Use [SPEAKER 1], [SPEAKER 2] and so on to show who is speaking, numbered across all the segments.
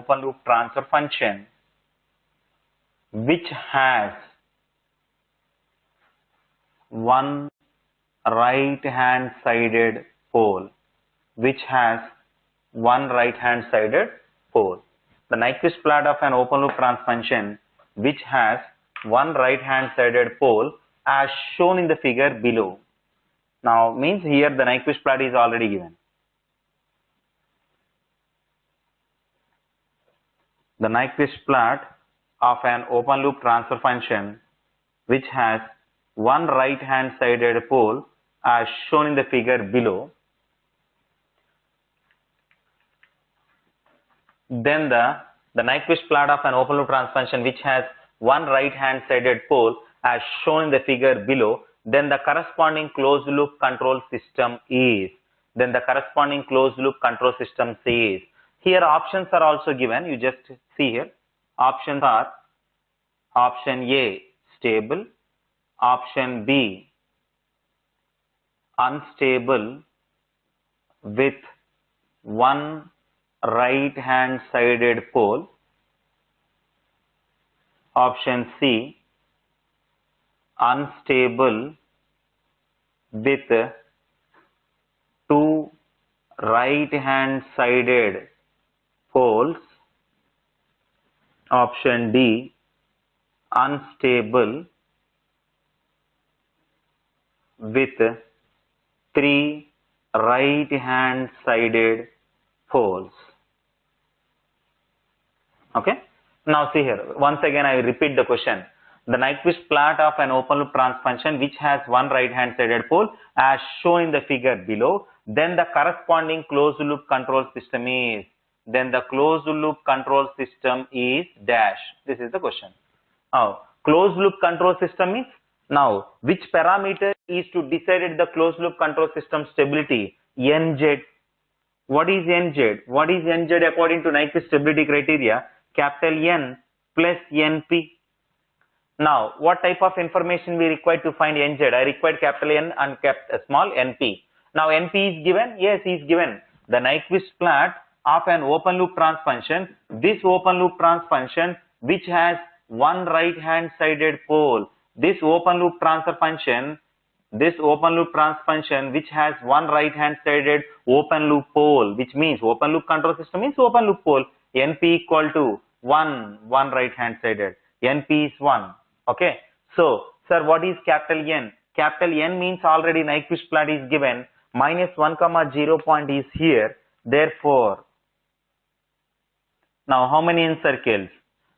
[SPEAKER 1] open loop transfer function which has one right hand sided pole, the Nyquist plot of an open loop transfer function which has one right hand sided pole as shown in the figure below. Now means here the Nyquist plot is already given. The Nyquist plot of an open loop transfer function which has one right hand sided pole as shown in the figure below. Then the Nyquist plot of an open loop transfer function which has one right hand sided pole as shown in the figure below, then the corresponding closed loop control system is. Here options are also given, you just see here. Options are option A stable, option B unstable with one right hand sided pole, option C unstable with two right hand sided poles, option D unstable with three right hand sided poles. Okay. Now see here, once again I repeat the question. The Nyquist plot of an open loop transfer function which has one right hand sided pole as shown in the figure below, then the corresponding closed loop control system is. Dash. This is the question. Now closed loop control system is, now which parameter is to decide the closed loop control system stability? NZ. What is NZ? According to Nyquist stability criteria? Capital N plus NP. Now, what type of information we require to find NZ? I required capital N and small np. Now, NP is given? Yes, is given. The Nyquist plot of an open loop transfer function, this open loop transfer function which has one right hand sided pole. This open loop transfer function which has one right hand sided open loop pole, which means open loop control system means open loop pole. NP equal to 1 right hand sided. NP is 1. Okay. So, sir, what is capital N? Capital N means already Nyquist plot is given. Minus 1 comma 0 point is here. Therefore, now how many N circles?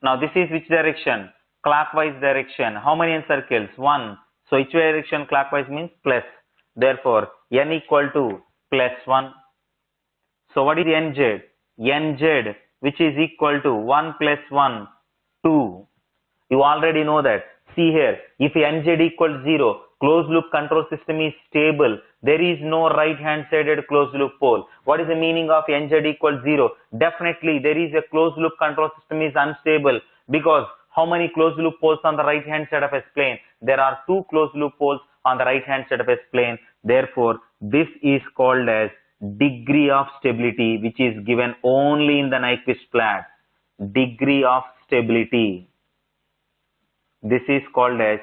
[SPEAKER 1] Now this is which direction? Clockwise direction. How many N circles? 1. So which direction? Clockwise means plus. Therefore, N equal to plus 1. So what is NZ? NZ, which is equal to 1 plus 1, 2. You already know that. See here, if NZ equals 0, closed loop control system is stable. There is no right hand sided closed loop pole. What is the meaning of NZ equals 0? Definitely there is a closed loop control system is unstable, because how many closed loop poles on the right hand side of S plane? There are 2 closed loop poles on the right hand side of S plane. Therefore, this is called as degree of stability, which is given only in the Nyquist plot. Degree of stability. This is called as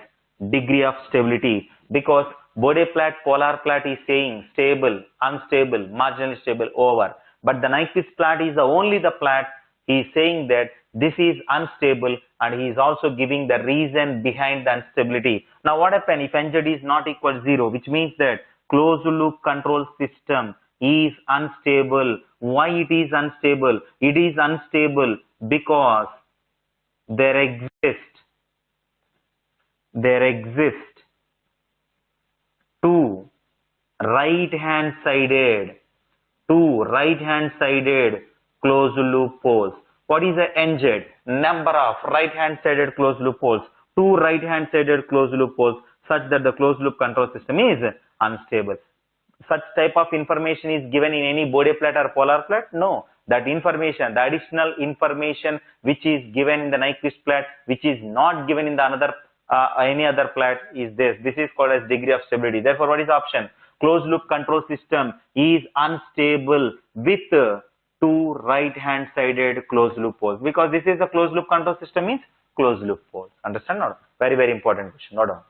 [SPEAKER 1] degree of stability, because Bode plot, polar plot is saying stable, unstable, marginally stable, over. But the Nyquist plot is only the plot. He is saying that this is unstable, and he is also giving the reason behind the instability. Now what happens if NZ is not equal to 0, which means that closed loop control system is unstable. Why it is unstable? It is unstable because there exist two right hand sided closed loop poles. What is the NZ? Number of right hand sided closed loop poles. 2 right hand sided closed loop poles, such that the closed loop control system is unstable. Such type of information is given in any Bode plot or polar plot? No. That information, the additional information which is given in the Nyquist plot, which is not given in the any other plot, is this. This is called as degree of stability. Therefore, what is option? Closed loop control system is unstable with two right hand sided closed loop poles, because this is a closed loop control system means closed loop poles. Understand? Not very, very important question. Note down.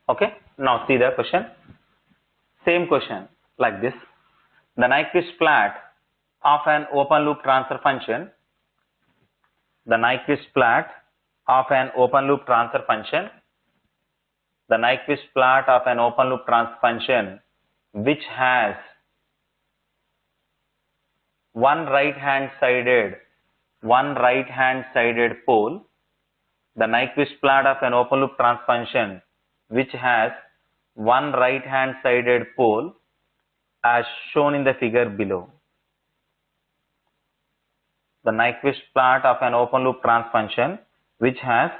[SPEAKER 1] Okay. Now see the question. Same question like this. The Nyquist plot of an open loop transfer function. The Nyquist plot of an open loop transfer function. The Nyquist plot of an open loop transfer function which has one right hand sided pole. The Nyquist plot of an open loop transfer function which has one right hand sided pole as shown in the figure below. The Nyquist plot of an open loop transfer function which has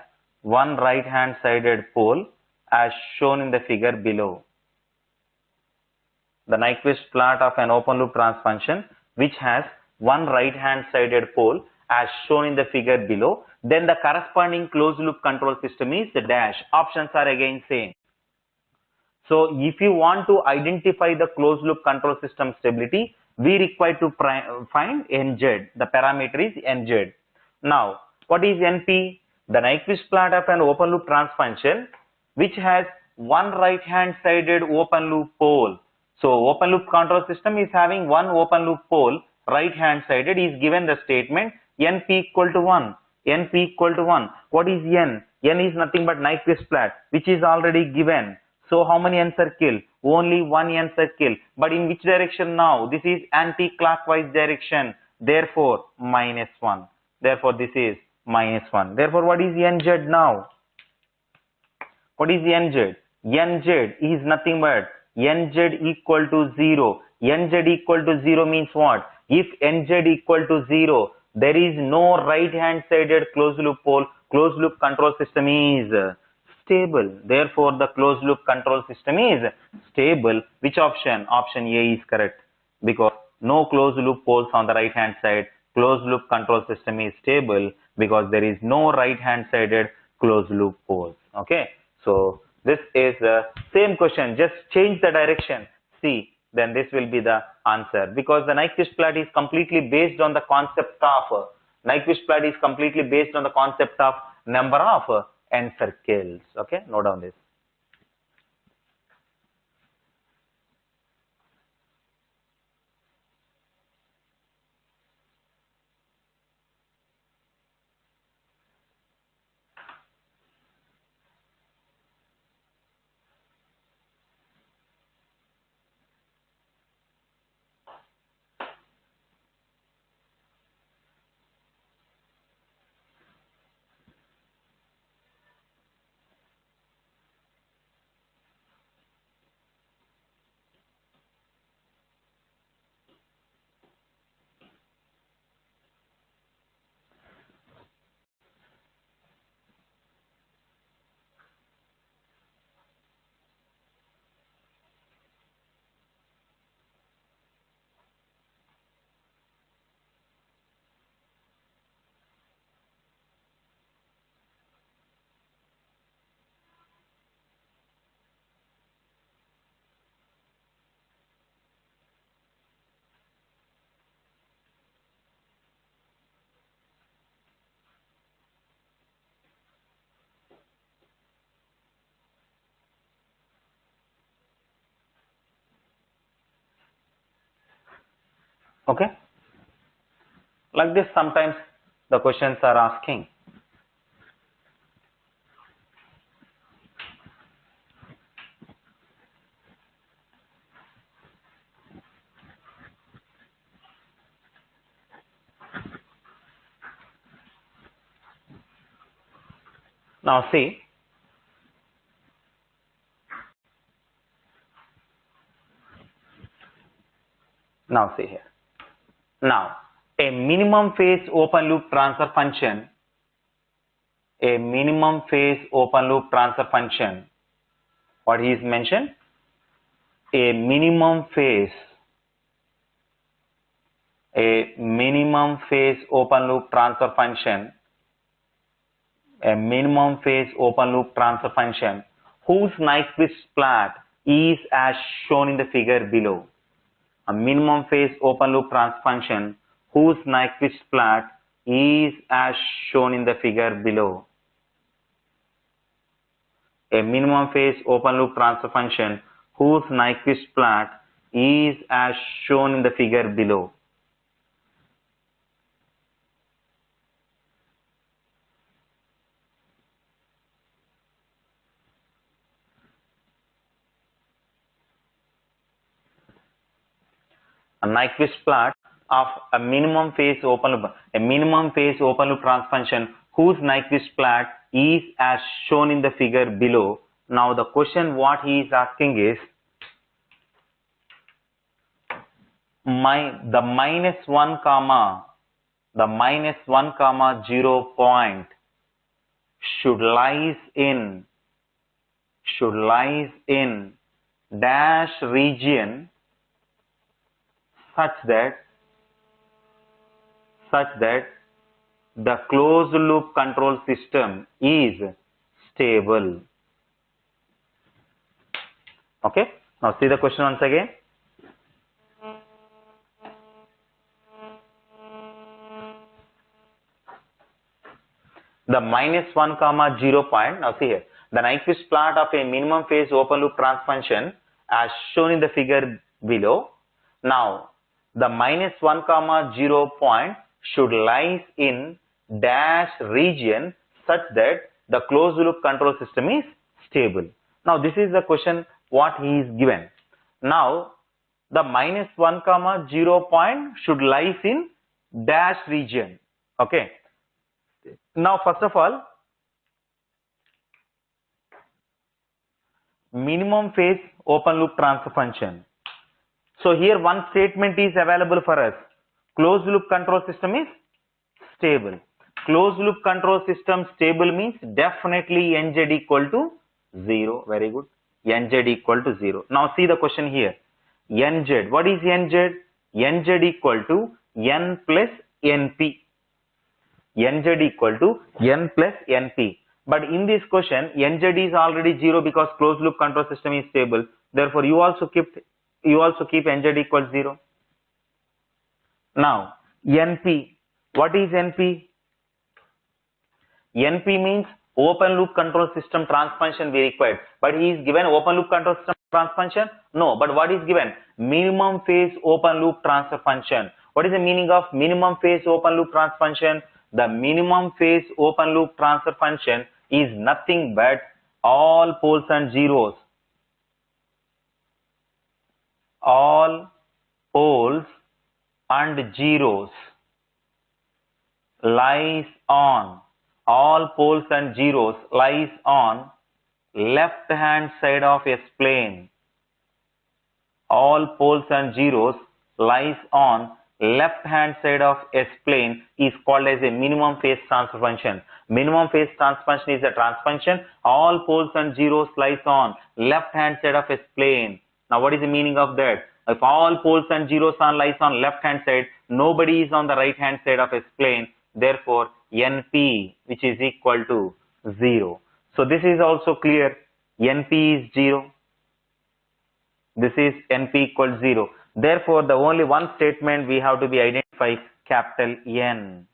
[SPEAKER 1] one right hand sided pole as shown in the figure below. The Nyquist plot of an open loop transfer function which has one right hand sided pole as shown in the figure below. Then the corresponding closed loop control system is the dash. Options are again same. So if you want to identify the closed loop control system stability, we require to find NZ. The parameter is NZ. Now, what is NP? The Nyquist plot of an open loop transfer function which has one right hand sided open loop pole. So open loop control system is having one open loop pole right hand sided, is given the statement NP equal to 1. NP equal to 1. What is N? N is nothing but Nyquist plot which is already given. So how many N circle? Only one N circle. But in which direction now? This is anti-clockwise direction. Therefore minus 1. Therefore this is minus 1. Therefore what is NZ now? What is NZ? NZ is nothing but NZ equal to 0. NZ equal to 0 means what? If NZ equal to 0, there is no right hand sided closed loop pole. Closed loop control system is stable. Therefore the closed loop control system is stable. Which option? Option A is correct, because no closed loop poles on the right hand side. Closed loop control system is stable because there is no right hand sided closed loop poles. Okay, so this is the same question, just change the direction. See, then this will be the answer, because the Nyquist plot is completely based on the concept of number of N circles. Okay, note down this. Okay, like this sometimes the questions are asking. Now see, here. Now, a minimum phase open loop transfer function, what he is mentioned, a minimum phase open loop transfer function, whose Nyquist plot is as shown in the figure below. A minimum phase open loop transfer function whose Nyquist plot is as shown in the figure below. A minimum phase open loop transfer function whose Nyquist plot is as shown in the figure below. A Nyquist plot of a minimum phase open loop transfer function whose Nyquist plot is as shown in the figure below. Now the question what he is asking is, the minus 1 comma 0 point should lies in dash region such that the closed loop control system is stable. Okay, now see the question once again. The minus 1 comma 0 point, now see here, the Nyquist plot of a minimum phase open loop transfer function as shown in the figure below. Now the minus 1 comma 0 point should lies in dash region such that the closed loop control system is stable. Now this is the question what he is given. Now the minus 1 comma 0 point should lies in dash region. Okay. Now first of all, minimum phase open loop transfer function. So here one statement is available for us. Closed loop control system is stable. Closed loop control system stable means definitely nz equal to 0. Very good. Nz equal to 0. Now see the question here. Nz. What is nz? Nz equal to n plus np. Nz equal to n plus np. But in this question, nz is already 0 because closed loop control system is stable. Therefore, you also keep nz equals 0. Now, np. What is np? np means open loop control system transfer function we required. But he is given open loop control system transfer function? No. But what is given? Minimum phase open loop transfer function. What is the meaning of minimum phase open loop transfer function? The minimum phase open loop transfer function is nothing but all poles and zeros. All poles and zeros lies on left hand side of S-plane. All poles and zeros lies on left hand side of S-plane is called as a minimum phase transfer function. Minimum phase transfer function is a transfer function. All poles and zeros lies on left hand side of S-plane. Now what is the meaning of that? If all poles and zeros lies on left hand side, nobody is on the right hand side of S-plane. Therefore, NP which is equal to 0. So this is also clear. NP is 0. This is NP equals 0. Therefore, the only one statement we have to be identified, capital N.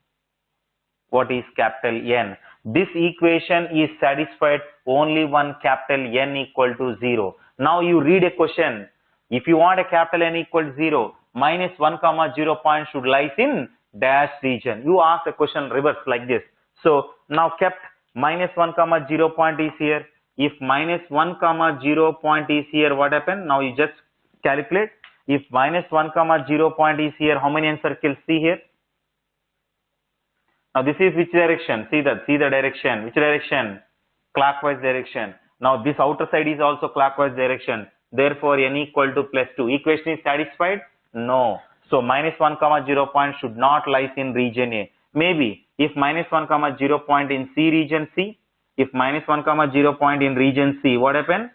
[SPEAKER 1] What is capital N? This equation is satisfied only when capital N equal to 0. Now you read a question. If you want a capital N equal to 0, minus 1 comma 0 point should lies in dash region. You ask the question reverse like this. So now kept minus 1 comma 0 point is here. If minus 1 comma 0 point is here, what happened? Now you just calculate. If minus 1 comma 0 point is here, how many circles? See here. Now this is which direction? See the direction. Which direction? Clockwise direction. Now this outer side is also clockwise direction. Therefore n equal to plus 2. Equation is satisfied? No. So minus 1 comma 0 point should not lies in region A. Maybe if minus 1 comma 0 point in C region C. If minus 1 comma 0 point in region C, what happened?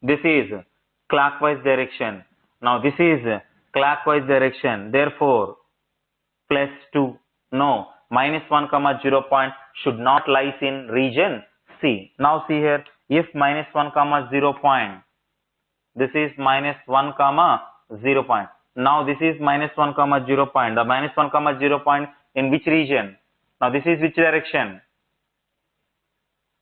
[SPEAKER 1] This is clockwise direction. Now this is clockwise direction. Therefore plus 2. No, minus 1 comma 0 point should not lies in region C. Now see here, if minus 1 comma 0 point, this is minus 1 comma 0 point. Now this is minus 1 comma 0 point. The minus 1 comma 0 point in which region? Now this is which direction?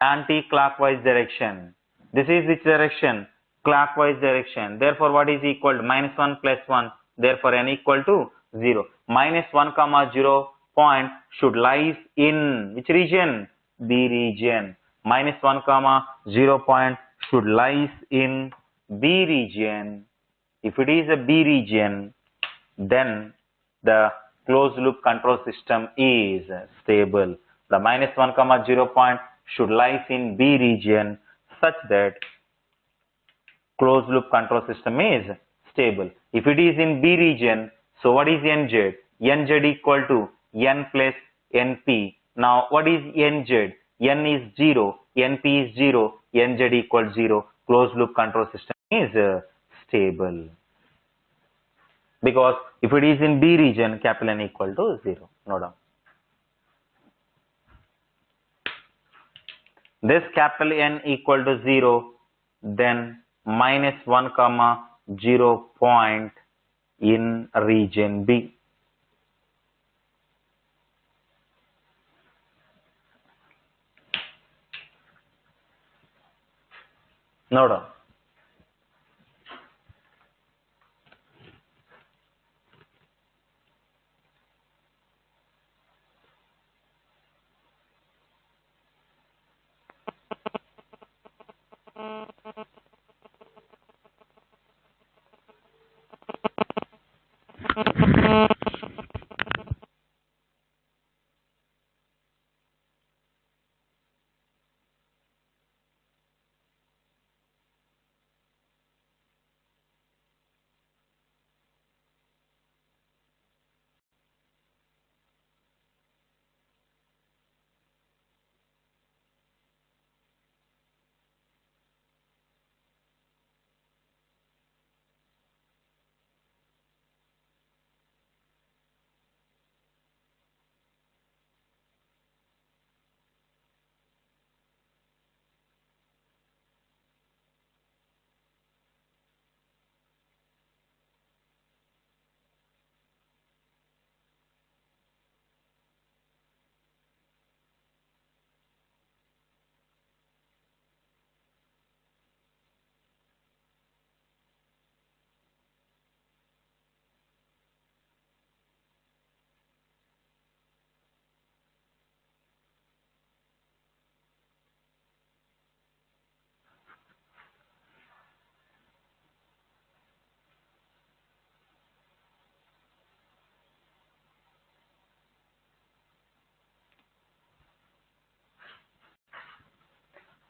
[SPEAKER 1] Anti-clockwise direction. This is which direction? Clockwise direction. Therefore what is equal to minus 1 plus 1? Therefore n equal to 0. Minus 1 comma 0 point should lies in which region? B region. Minus 1 comma 0 point should lies in B region. If it is a B region, then the closed loop control system is stable. The minus 1 comma 0 point should lies in B region such that closed loop control system is stable. If it is in B region, so what is NZ? NZ equal to N plus NP. Now what is NZ? N is 0, NP is 0, NZ equals 0. Closed loop control system is stable. Because if it is in B region, capital N equal to 0. No doubt. This capital N equal to 0, then minus 1 comma 0 point in region B. No doubt.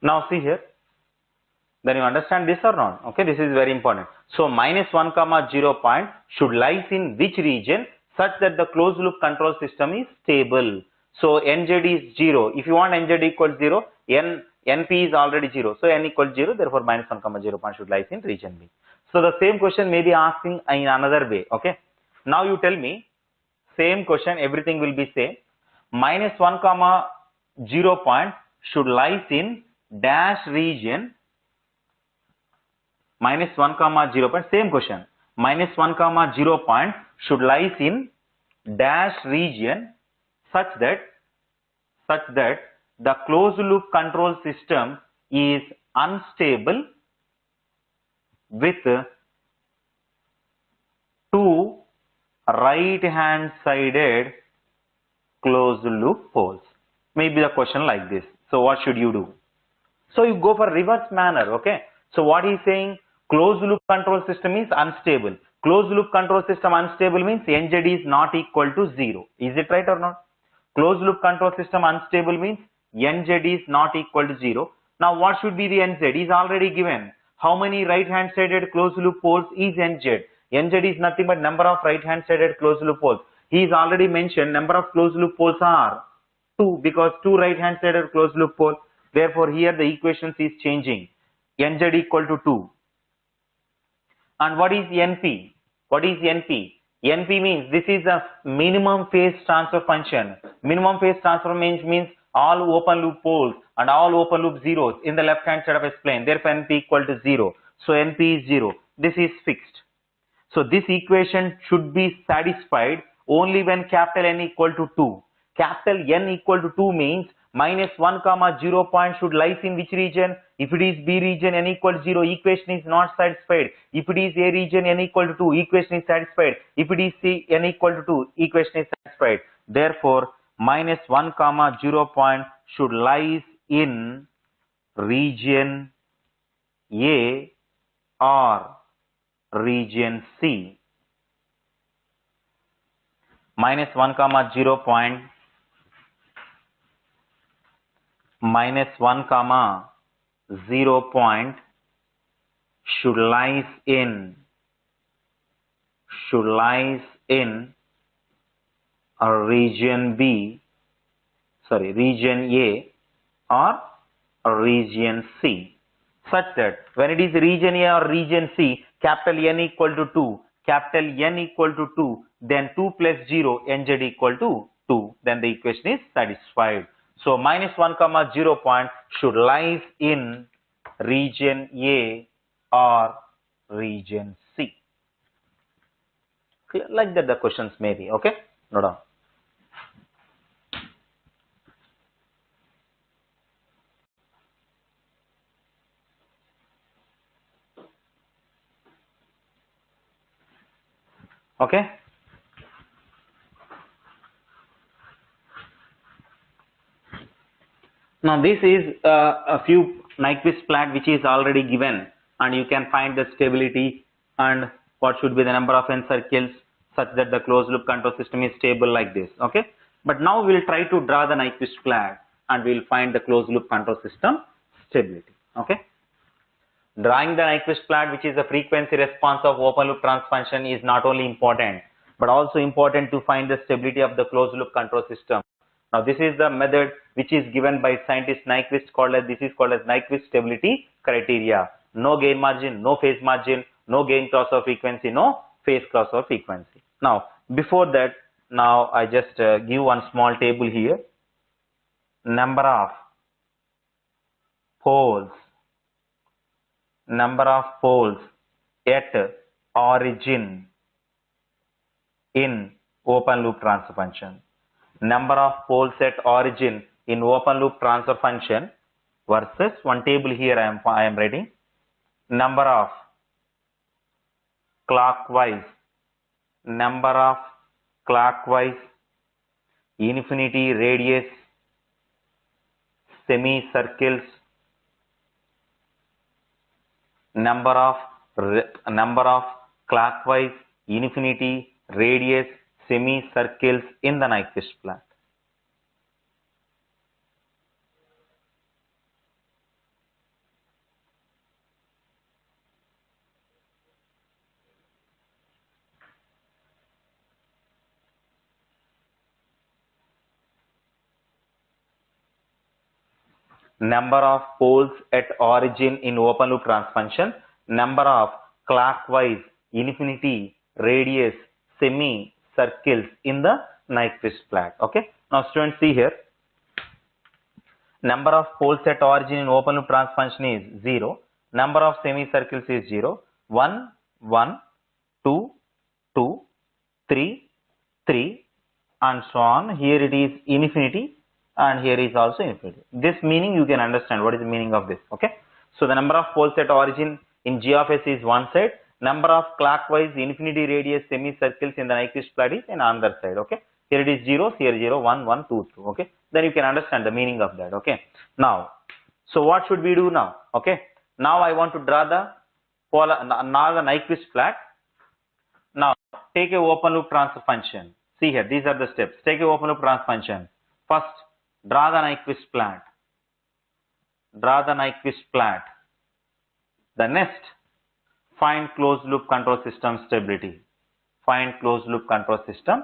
[SPEAKER 1] Now see here, then you understand this or not? Okay, this is very important. So minus 1 comma 0 point should lies in which region such that the closed loop control system is stable. So NZ is 0. If you want NZ equals 0, NP is already 0. So N equals 0, therefore minus 1 comma 0 point should lies in region B. So the same question may be asking in another way. Okay. Now you tell me, same question, everything will be same. Minus 1 comma 0 point should lies in dash region. Minus 1 comma 0 point, same question. Minus 1 comma 0 point should lies in dash region such that the closed loop control system is unstable with two right hand sided closed loop poles. Maybe the question like this. So what should you do? So you go for reverse manner, okay? So what he's saying, closed loop control system is unstable. Closed loop control system unstable means NZ is not equal to 0. Is it right or not? Closed loop control system unstable means NZ is not equal to 0. Now what should be the NZ? Is already given. How many right hand sided closed loop poles is NZ? NZ is nothing but number of right hand sided closed loop poles. He is already mentioned number of closed loop poles are 2 because 2 right hand sided closed loop poles. Therefore here the equations is changing. NZ equal to 2. And what is NP? What is NP? NP means this is a minimum phase transfer function. Minimum phase transfer means all open loop poles and all open loop zeros in the left hand side of S plane. Therefore NP equal to 0. So NP is 0. This is fixed. So this equation should be satisfied only when capital N equal to 2. Capital N equal to 2 means minus 1 comma 0 point should lies in which region? If it is B region, N equal to 0, equation is not satisfied. If it is A region, N equal to 2, equation is satisfied. If it is C, N equal to 2, equation is satisfied. Therefore, minus 1 comma 0 point should lies in region A or region C. Minus 1 comma 0 point, minus 1 comma 0 point should lies in a region B, region A or a region C, such that when it is region A or region C, capital N equal to 2, capital N equal to 2, then 2 plus 0, NZ equal to 2, then the equation is satisfied. So minus 1 comma 0 point should lies in region A or region C. Like that the questions may be, okay? Note down. Okay? Now this is a few Nyquist plot which is already given, and you can find the stability and what should be the number of N circles such that the closed loop control system is stable like this, okay? But now we will try to draw the Nyquist plot and we will find the closed loop control system stability, okay? Drawing the Nyquist plot, which is the frequency response of open loop transfer function, is not only important but also important to find the stability of the closed loop control system. Now this is the method which is given by scientist Nyquist, this is called as Nyquist stability criteria. No gain margin, no phase margin, no gain crossover frequency, no phase crossover frequency. Now before that, now I just give one small table here. Number of poles at origin in open loop transfer function. Number of poles at origin in open loop transfer function versus one table here I am writing. Number of clockwise infinity radius semicircles, number of clockwise infinity radius semicircles in the Nyquist plot. Number of poles at origin in open loop transfer function, number of clockwise infinity radius semicircles in the Nyquist plot. Okay. Now students, see here. Number of poles at origin in open loop transfer function is 0. Number of semicircles is 0. 1, 1, 2, 2, 3, 3, and so on. Here it is infinity, and here is also infinity. This meaning you can understand what is the meaning of this. Okay. So the number of poles at origin in G of S is one side. Number of clockwise infinity radius semicircles in the Nyquist plot is in another side. Okay. Here it is 0, here 0, 1, 1, 2, 2. Okay. Then you can understand the meaning of that. Okay. Now, so what should we do now? Okay. Now I want to draw the now the Nyquist plot. Now take a open loop transfer function. See here, these are the steps. Take a open loop transfer function. First, draw the Nyquist plot. Draw the Nyquist plot. The next, find closed loop control system stability. Find closed loop control system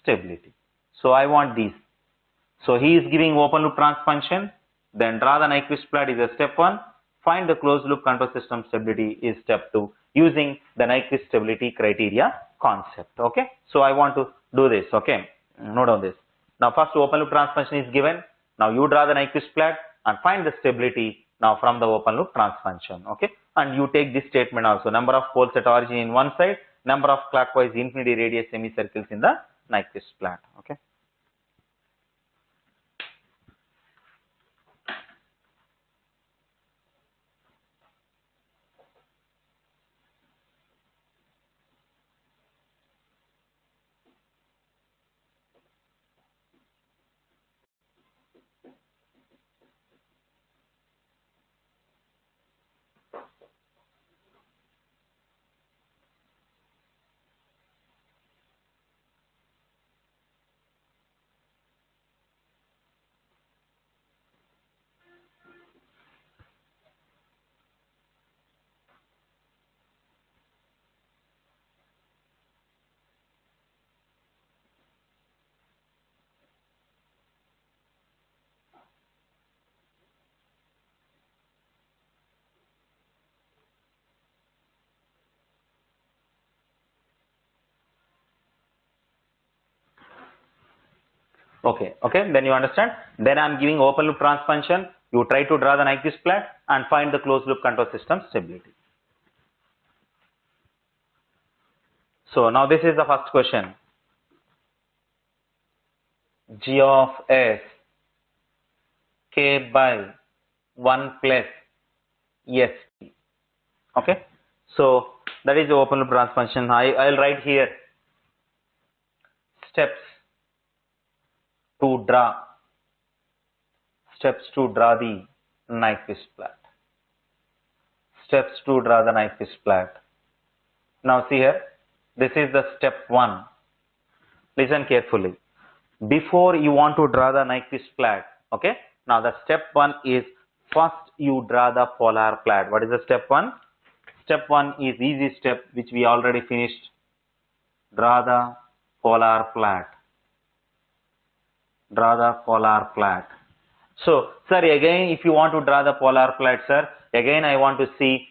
[SPEAKER 1] stability. So I want these. So he is giving open loop transfer function. Then draw the Nyquist plot is a step 1. Find the closed loop control system stability is step 2 using the Nyquist stability criteria concept. Okay. So I want to do this. Okay. Note on this. Now first open loop transfer function is given. Now you draw the Nyquist plot and find the stability now from the open loop transfer function. Okay. And you take this statement also. Number of poles at origin in one side. Number of clockwise infinity radius semicircles in the Nyquist plot. Okay. Okay, then you understand. Then I am giving open loop transfer function. You try to draw the Nyquist plot and find the closed loop control system stability. So now this is the first question. G of S K by 1 plus S. Okay. So that is the open loop transfer function. I'll write here steps to draw the Nyquist plot. Steps to draw the Nyquist plot. Now see here, this is the step 1. Listen carefully. Before you want to draw the Nyquist plot, okay? Now the step 1 is first you draw the polar plot. What is the step 1? Step 1 is easy step which we already finished. Draw the polar plot. Draw the polar plot. So, sir, again, if you want to draw the polar plot, sir, again I want to see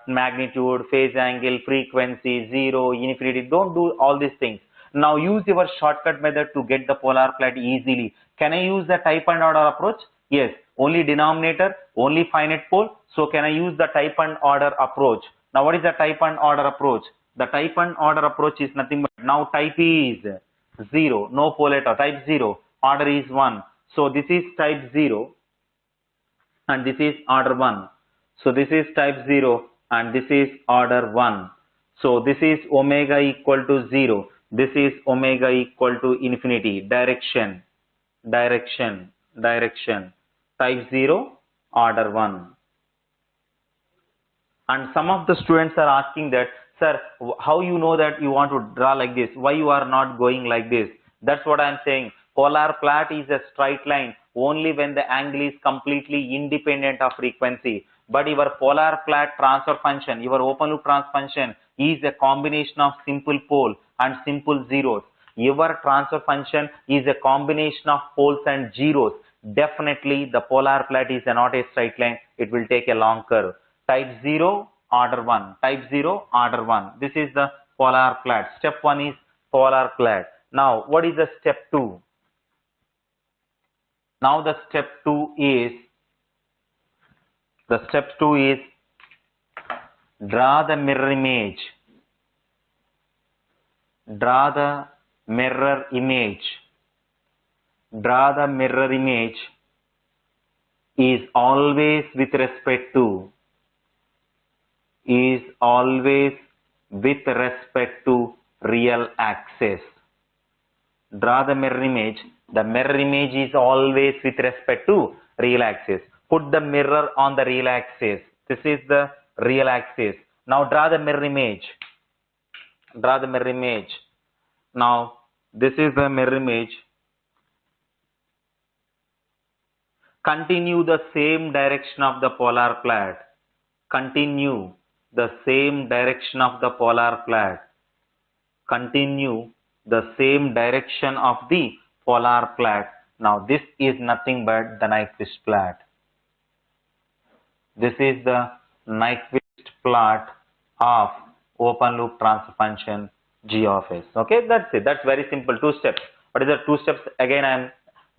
[SPEAKER 1] magnitude, phase angle, frequency, 0, infinity. Don't do all these things. Now use your shortcut method to get the polar plot easily. Can I use the type and order approach? Yes. Only denominator, only finite pole. So can I use the type and order approach? Now what is the type and order approach? The type and order approach is nothing but now type is 0, no pole at all, type 0. Order is 1. So this is type 0 and this is order 1. So this is type 0 and this is order 1. So this is omega equal to 0. This is omega equal to infinity. Direction. Type 0, order 1. And some of the students are asking that, sir, how you know that you want to draw like this? Why you are not going like this? That's what I am saying. Polar plot is a straight line only when the angle is completely independent of frequency. But your polar plot transfer function, your open loop transfer function is a combination of simple pole and simple zeros. Your transfer function is a combination of poles and zeros. Definitely the polar plot is not a straight line. It will take a long curve. Type 0, order 1. Type 0, order 1. This is the polar plot. Step 1 is polar plot. Now what is the step 2? Now the step 2 is draw the mirror image. Draw the mirror image. Draw the mirror image is always with respect to with respect to real axis. Draw the mirror image. The mirror image is always with respect to real axis. Put the mirror on the real axis. This is the real axis. Now draw the mirror image. Draw the mirror image. Now this is the mirror image. Continue the same direction of the polar plot. Continue the same direction of the polar plot. Continue the same direction of the polar plot. Now this is nothing but the Nyquist plot. This is the Nyquist plot of open loop transfer function g of s. Okay, that's it. That's very simple. 2 steps. What is the 2 steps? Again, I am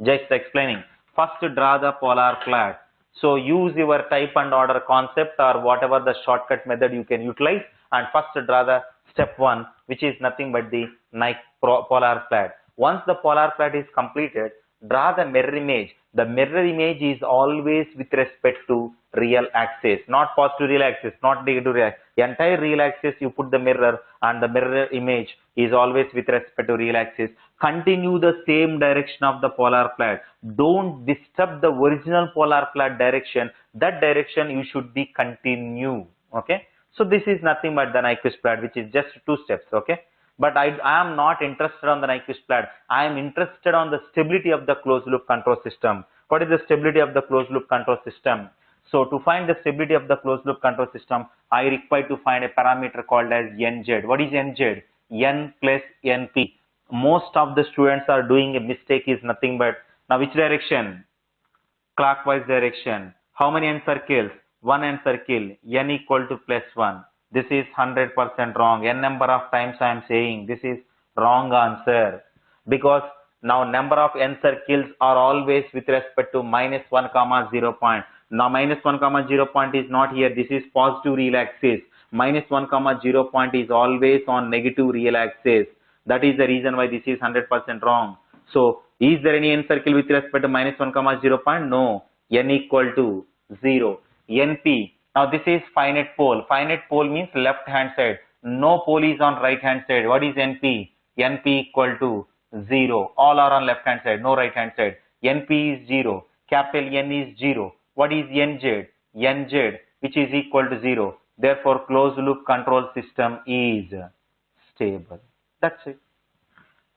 [SPEAKER 1] just explaining. First, draw the polar plot. So use your type and order concept or whatever the shortcut method you can utilize, and first draw the step 1, which is nothing but the polar plot. Once the polar plot is completed, draw the mirror image. The mirror image is always with respect to real axis, not positive real axis, not negative real axis. The entire real axis you put the mirror, and the mirror image is always with respect to real axis. Continue the same direction of the polar plot. Don't disturb the original polar plot direction. That direction you should be continue. Okay. So this is nothing but the Nyquist plot, which is just 2 steps. Okay. But I am not interested on the Nyquist plot. I am interested on the stability of the closed loop control system. What is the stability of the closed loop control system? So to find the stability of the closed loop control system, I require to find a parameter called as NZ. What is NZ? N plus NP. Most of the students are doing a mistake is nothing but, now which direction? Clockwise direction. How many n circles? 1 n circle. N equal to plus 1. This is 100% wrong. N number of times I am saying this is wrong answer, because now number of n circles are always with respect to minus 1 comma 0 point. Now minus 1 comma 0 point is not here. This is positive real axis. Minus 1 comma 0 point is always on negative real axis. That is the reason why this is 100% wrong. So is there any n circle with respect to minus 1 comma 0 point? No. N equal to 0. NP. Now this is finite pole. Finite pole means left hand side. No pole is on right hand side. What is NP? NP equal to 0. All are on left hand side. No right hand side. NP is 0. Capital N is 0. What is NZ? NZ, which is equal to 0. Therefore closed loop control system is stable. That's it.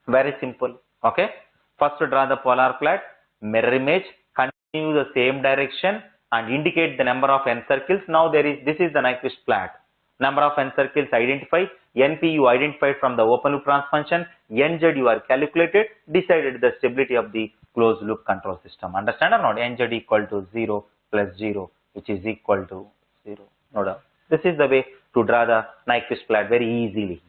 [SPEAKER 1] Very simple. Okay. First draw the polar plot, mirror image, continue the same direction, and indicate the number of n circles. Now this is the Nyquist plot. Number of n circles identified. NP you identified from the open loop transfer function. NZ you are calculated, decided the stability of the closed loop control system. Understand or not? NZ equal to 0 plus 0, which is equal to 0. No doubt. This is the way to draw the Nyquist plot very easily.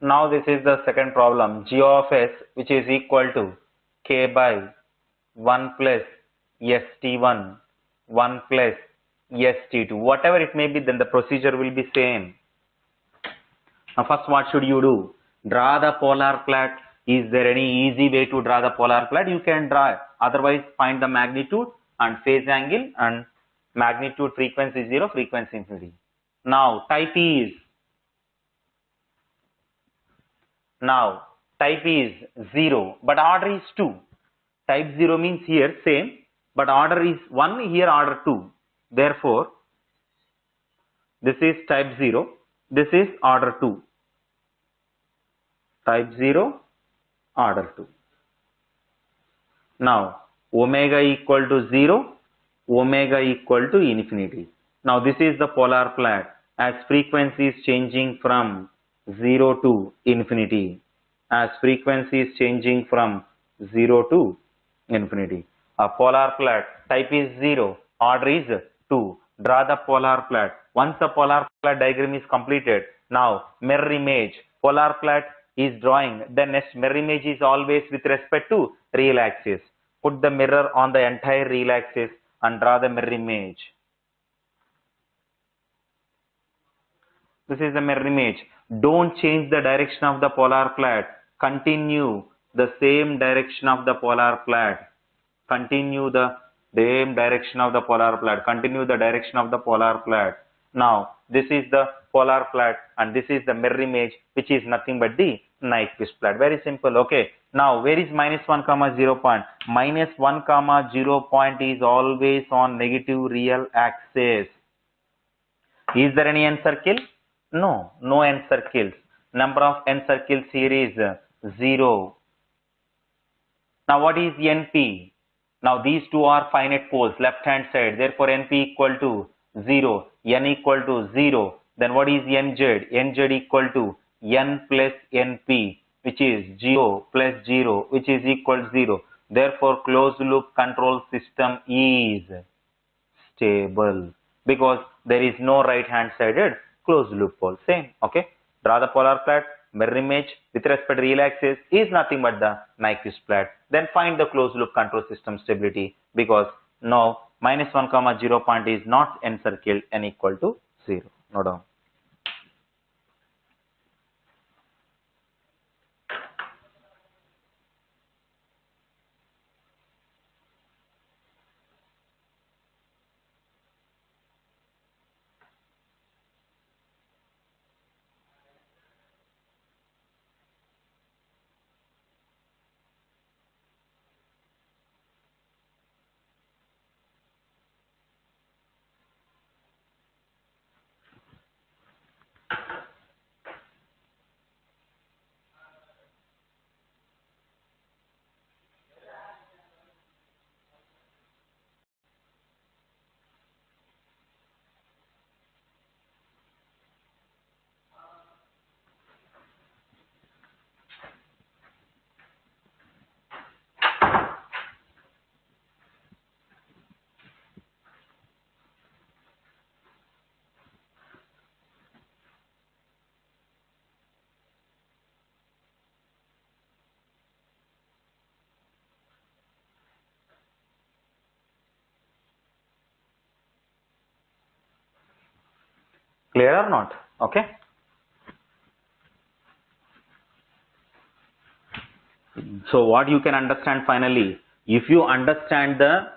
[SPEAKER 1] Now this is the second problem. G of s, which is equal to k by 1 plus st1, 1 plus st2. Whatever it may be, then the procedure will be same. Now first what should you do? Draw the polar plot. Is there any easy way to draw the polar plot? You can draw it. Otherwise find the magnitude and phase angle, and magnitude frequency 0, frequency infinity. Now type is 0, but order is 2. Type 0 means here same, but order is 1, here order 2. Therefore, this is type 0, this is order 2. Type 0, order 2. Now, omega equal to 0, omega equal to infinity. Now, this is the polar plot as frequency is changing from 0 to infinity. As frequency is changing from 0 to infinity. A polar plot type is 0, order is 2. Draw the polar plot. Once the polar flat diagram is completed, now mirror image, polar flat is drawing, the next mirror image is always with respect to real axis. Put the mirror on the entire real axis and draw the mirror image. This is the mirror image. Don't change the direction of the polar flat. Continue the same direction of the polar flat. Continue the same direction of the polar flat. Continue the direction of the polar flat. Now, this is the polar flat and this is the mirror image, which is nothing but the Nyquist flat. Very simple. Okay. Now, where is -1, 0 point? -1, 0 point is always on negative real axis. Is there any n circle? No, no n circles. Number of n circles here is 0. Now, what is NP? Now, these two are finite poles, left hand side. Therefore, NP equal to 0, n equal to 0. Then what is NZ? NZ equal to n plus NP, which is 0 plus 0, which is equal to 0. Therefore, closed loop control system is stable because there is no right hand sided closed loop pole. Same. Okay. Draw the polar flat. Mirror image with respect to real axis is nothing but the Nyquist flat. Then find the closed loop control system stability because now -1, 0 point is not n circle, n equal to 0. No doubt. Clear or not? Okay. So what you can understand finally, if you understand the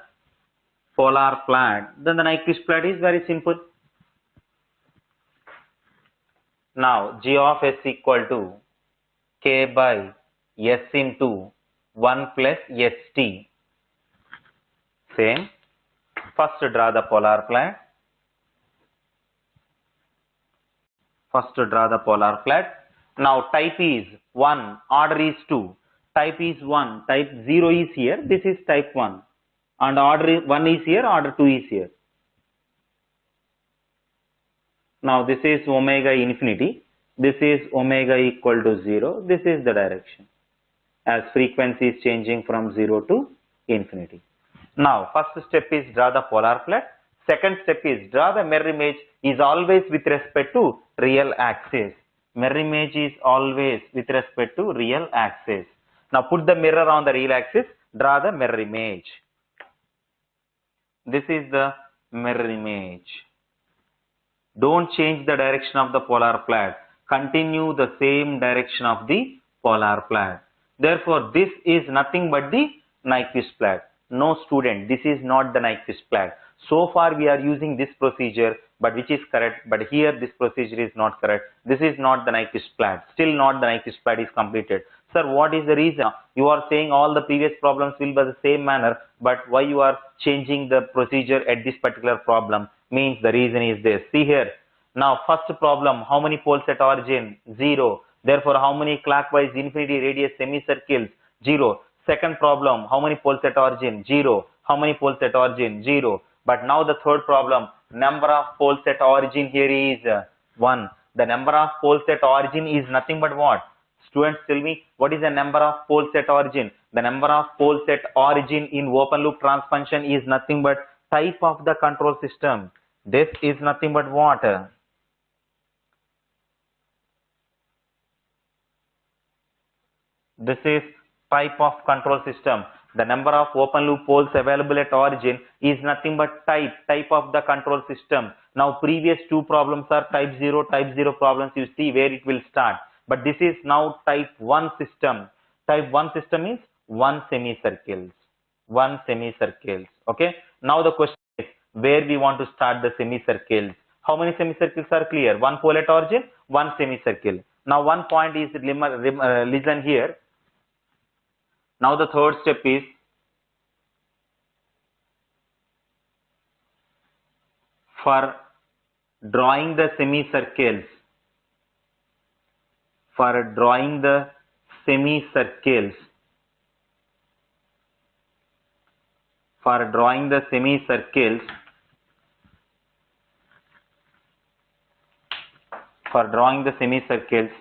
[SPEAKER 1] polar flat, then the Nyquist flat is very simple. Now G of S equal to K by S into 1 plus ST. Same. First draw the polar flat. Now type is 1, order is 2. Type is 1, type 0 is here, this is type 1. And order 1 is here, order 2 is here. Now this is omega infinity, this is omega equal to 0, this is the direction. As frequency is changing from 0 to infinity. Now first step is draw the polar flat. Second step is draw the mirror image is always with respect to real axis. Mirror image is always with respect to real axis. Now put the mirror on the real axis, draw the mirror image. This is the mirror image. Don't change the direction of the polar flat. Continue the same direction of the polar flat. Therefore, this is nothing but the Nyquist flat. No student, this is not the Nyquist flat. So far we are using this procedure, but which is correct, but here this procedure is not correct. This is not the Nyquist flat. Still not the Nyquist flat is completed. Sir, what is the reason? You are saying all the previous problems will be the same manner, but why you are changing the procedure at this particular problem? Means the reason is this. See here. Now first problem, how many poles at origin? 0. Therefore, how many clockwise infinity radius semicircles? 0. Second problem, how many poles at origin? 0. How many poles at origin? 0. But now the third problem, number of poles at origin here is 1. The number of poles at origin is nothing but what? Students, tell me, what is the number of poles at origin? The number of poles at origin in open loop transfunction is nothing but type of the control system. This is nothing but what? This is type of control system. The number of open loop poles available at origin is nothing but type of the control system. Now previous two problems are type 0 problems. You see where it will start. But this is now type 1 system. Type 1 system means 1 semicircles. 1 semicircles. Okay. Now the question is where we want to start the semicircles. How many semicircles are clear? 1 pole at origin, 1 semicircle. Now one point is listen here. Now the third step is for drawing the semicircles. For drawing the semicircles. For drawing the semicircles. For drawing the semicircles.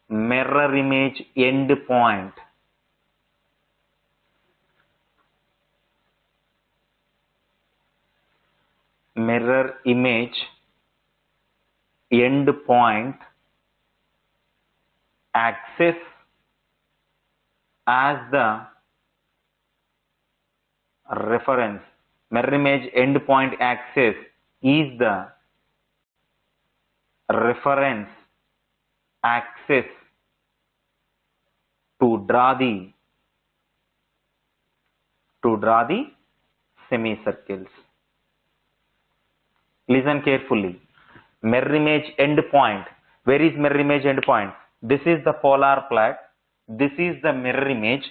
[SPEAKER 1] Mirror image endpoint. Mirror image endpoint axis as the reference. Mirror image endpoint axis is the reference axis to draw the semicircles. Listen carefully. Mirror image endpoint. Where is mirror image endpoint? This is the polar plot. This is the mirror image.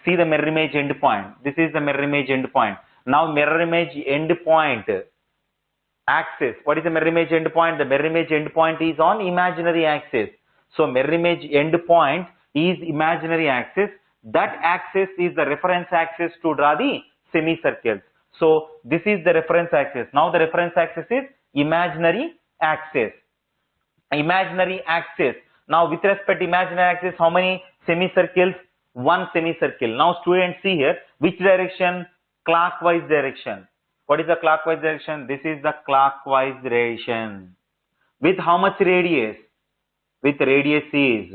[SPEAKER 1] See the mirror image endpoint. This is the mirror image endpoint. Now mirror image endpoint axis. What is the mirror image endpoint? The mirror image endpoint is on imaginary axis. So mirror image endpoint is imaginary axis. That axis is the reference axis to draw the semicircles. So this is the reference axis. Now the reference axis is imaginary axis. Imaginary axis. Now with respect to imaginary axis, how many semicircles? 1 semicircle. Now students see here, which direction? Clockwise direction. What is the clockwise direction? This is the clockwise direction. With how much radius? With radius is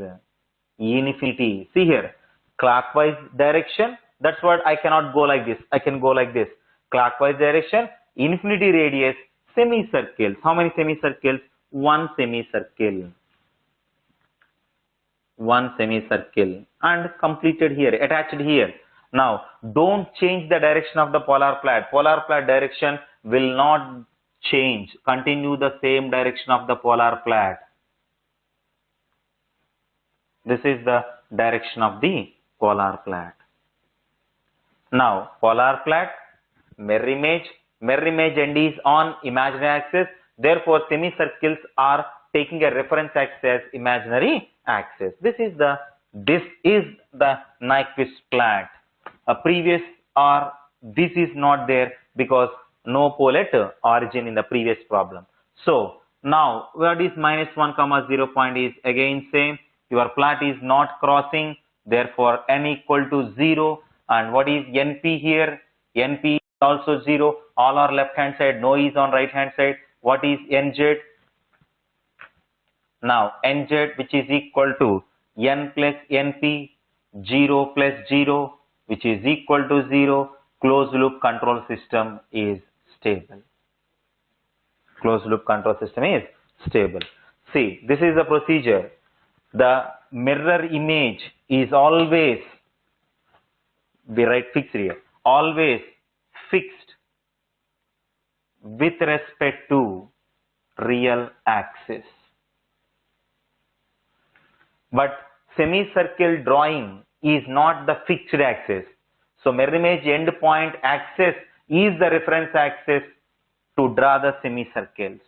[SPEAKER 1] infinity. See here, clockwise direction. That's what I cannot go like this. I can go like this. Clockwise direction, infinity radius, semicircles. How many semicircles? 1 semicircle. 1 semicircle. And completed here, attached here. Now, don't change the direction of the polar plot. Polar plot direction will not change. Continue the same direction of the polar plot. This is the direction of the polar plot. Now, polar plot, mirror image end is on imaginary axis. Therefore, semicircles are taking a reference axis as imaginary axis. This is the Nyquist plot. A previous or this is not there because no pole at origin in the previous problem. So now what is -1, 0 point is again same. Your plot is not crossing, therefore n equal to 0. And what is NP here? NP is also 0. All are left hand side, no is on right hand side. What is NZ? Now NZ, which is equal to n plus NP, 0 plus 0, which is equal to 0. Closed loop control system is stable. Closed loop control system is stable. See, this is the procedure. The mirror image is always, we write fixed here, always fixed with respect to real axis. But semicircle drawing is not the fixed axis. So mirror image endpoint axis is the reference axis to draw the semicircles.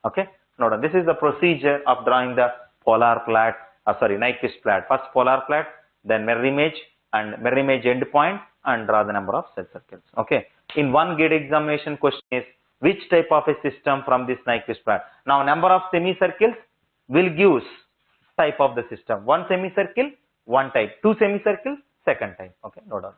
[SPEAKER 1] Okay. Now this is the procedure of drawing the polar plot, Nyquist plot. First polar plot, then mirror image and mirror image endpoint, and draw the number of set circles. Okay. In one GATE examination question is which type of a system from this Nyquist plot. Now number of semicircles will give type of the system. 1 semicircle, one type. 2 semicircles, second type. Okay, no doubt.